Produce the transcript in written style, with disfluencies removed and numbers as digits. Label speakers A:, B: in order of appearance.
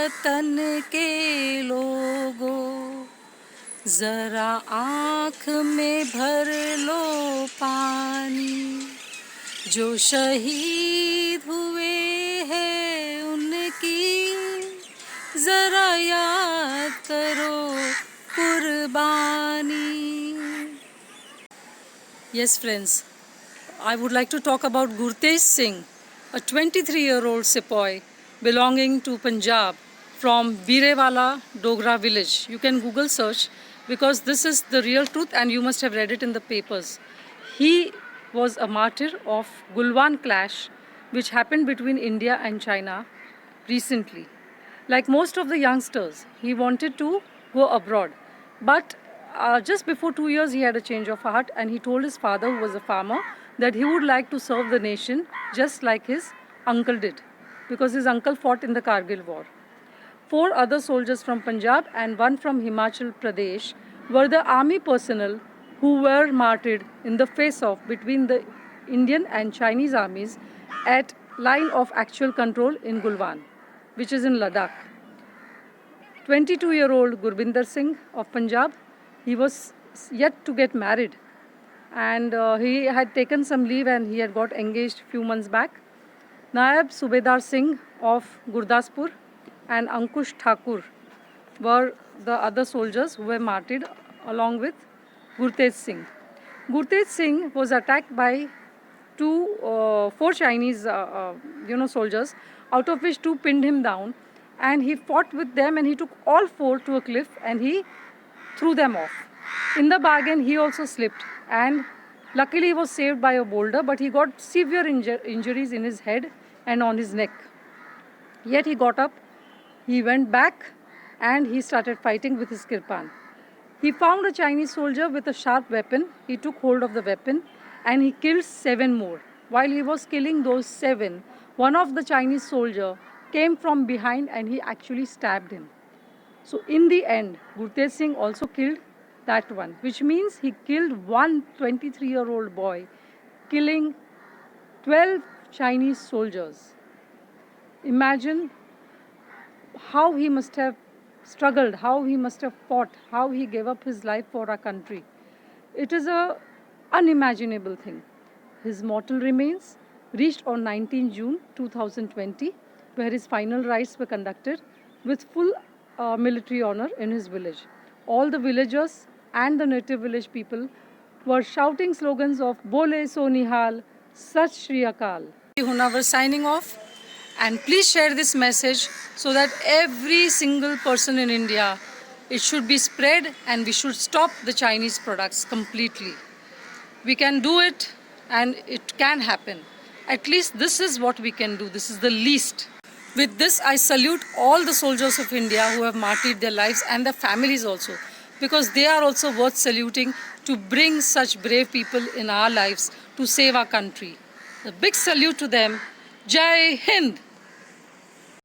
A: वतन के लोगों, जरा आँख में भर लो पानी। जो शहीद हुए हैं उनकी जरा याद करो कुर्बानी। Yes friends, I would like to talk about Gurtej Singh, a 23-year-old sepoy belonging to Punjab from Birewala Dogra village. You can Google search because this is the real truth and you must have read it in the papers. He was a martyr of Gulwan clash which happened between India and China recently. Like most of the youngsters, he wanted to go abroad. But just before 2 years, he had a change of heart and he told his father, who was a farmer, that he would like to serve the nation just like his uncle did, because his uncle fought in the Kargil war. 4 other soldiers from Punjab and 1 from Himachal Pradesh were the army personnel who were martyred in the face-off between the Indian and Chinese armies at line of actual control in Gulwan, which is in Ladakh. 22-year-old Gurbinder Singh of Punjab, he was yet to get married and he had taken some leave and he had got engaged few months back. Naib Subedar Singh of Gurdaspur and Ankush Thakur were the other soldiers who were martyred along with Gurtej Singh. Gurtej Singh was attacked by 4 Chinese soldiers, out of which 2 pinned him down, and he fought with them and he took all 4 to a cliff and he threw them off. In the bargain, he also slipped and luckily he was saved by a boulder, but he got severe injuries in his head and on his neck. Yet he got up, he went back and he started fighting with his kirpan. He found a Chinese soldier with a sharp weapon. He took hold of the weapon and he killed 7 more. While he was killing those 7, one of the Chinese soldier came from behind and he actually stabbed him. So in the end, Gurtej Singh also killed that one, which means he killed one 23-year-old boy, killing 12 Chinese soldiers. Imagine how he must have struggled, how he must have fought, how he gave up his life for our country. It is an unimaginable thing. His mortal remains reached on 19 June 2020, where his final rites were conducted with full military honor in his village. All the villagers and the native village people were shouting slogans of Bole So Nihal, Sat Shri Akal. Huna was signing off, and please share this message so that every single person in India, it should be spread and we should stop the Chinese products completely. We can do it and it can happen. At least this is what we can do. This is the least. With this, I salute all the soldiers of India who have martyred their lives and their families also, because they are also worth saluting to bring such brave people in our lives to save our country. A big salute to them. Jai Hind!